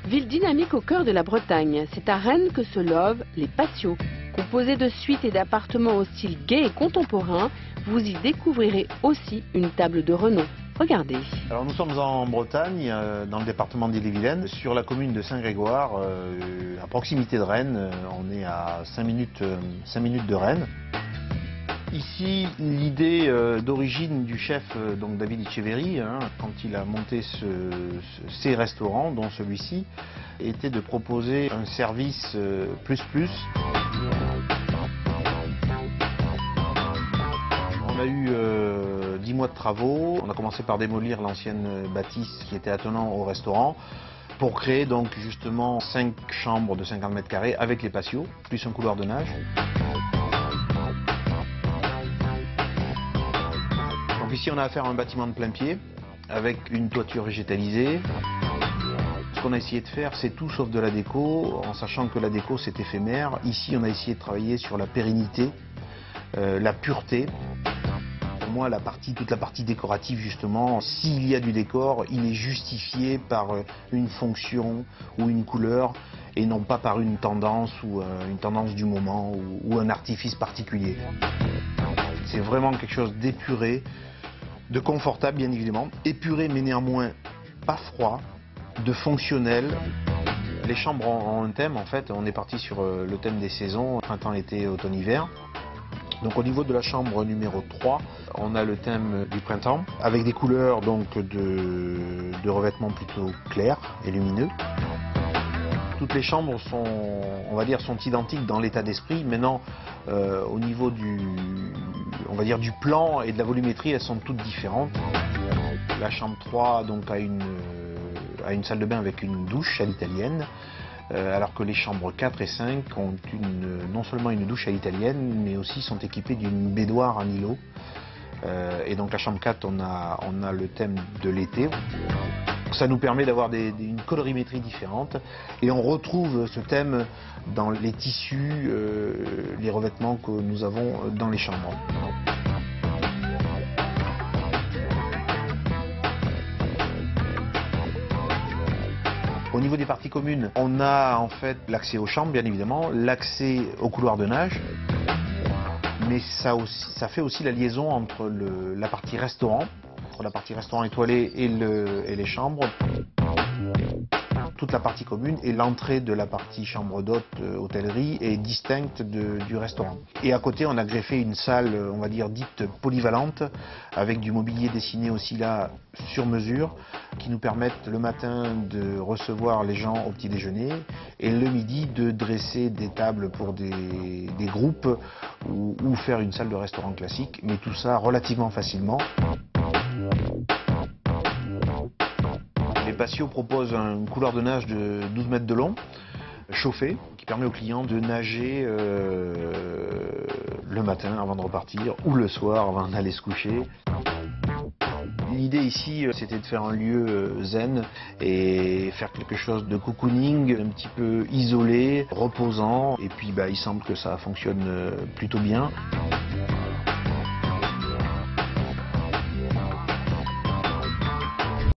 Ville dynamique au cœur de la Bretagne, c'est à Rennes que se lovent les patios. Composés de suites et d'appartements au style gai et contemporain, vous y découvrirez aussi une table de renom. Regardez. Alors nous sommes en Bretagne, dans le département d'Ille-et-Vilaine, sur la commune de Saint-Grégoire, à proximité de Rennes. On est à 5 minutes de Rennes. Ici, l'idée d'origine du chef donc David Etcheverry, quand il a monté ces restaurants, dont celui-ci, était de proposer un service plus. On a eu 10 mois de travaux. On a commencé par démolir l'ancienne bâtisse qui était attenant au restaurant pour créer donc justement 5 chambres de 50 mètres carrés avec les patios, plus un couloir de nage. Donc ici on a affaire à un bâtiment de plein pied avec une toiture végétalisée. Ce qu'on a essayé de faire, c'est tout sauf de la déco, en sachant que la déco c'est éphémère. Ici on a essayé de travailler sur la pérennité, la pureté. Pour moi, toute la partie décorative, justement, s'il y a du décor, il est justifié par une fonction ou une couleur et non pas par une tendance ou une tendance du moment ou un artifice particulier. C'est vraiment quelque chose d'épuré, de confortable bien évidemment, épuré mais néanmoins pas froid, de fonctionnel. Les chambres ont un thème en fait, on est parti sur le thème des saisons, printemps, été, automne, hiver. Donc au niveau de la chambre numéro 3, on a le thème du printemps, avec des couleurs donc de revêtements plutôt clairs et lumineux. Toutes les chambres sont, on va dire, sont identiques dans l'état d'esprit. Maintenant, au niveau on va dire, du plan et de la volumétrie, elles sont toutes différentes. La chambre 3 donc, a une salle de bain avec une douche à l'italienne. Alors que les chambres 4 et 5 ont non seulement une douche à l'italienne, mais aussi sont équipées d'une baignoire en îlot. Et donc la chambre 4, on a le thème de l'été. Ça nous permet d'avoir une colorimétrie différente. Et on retrouve ce thème dans les tissus, les revêtements que nous avons dans les chambres. Au niveau des parties communes, on a en fait l'accès aux chambres, bien évidemment, l'accès au couloir de nage, mais ça fait aussi la liaison entre la partie restaurant étoilée et les chambres. Toute la partie commune et l'entrée de la partie chambre d'hôte, hôtellerie est distincte du restaurant. Et à côté, on a greffé une salle, on va dire, dite polyvalente, avec du mobilier dessiné aussi là sur mesure, qui nous permettent le matin de recevoir les gens au petit déjeuner et le midi de dresser des tables pour des groupes ou faire une salle de restaurant classique, mais tout ça relativement facilement. Les patios proposent un couloir de nage de 12 mètres de long, chauffé, qui permet aux clients de nager le matin avant de repartir ou le soir avant d'aller se coucher. L'idée ici, c'était de faire un lieu zen et faire quelque chose de cocooning, un petit peu isolé, reposant. Et puis il semble que ça fonctionne plutôt bien.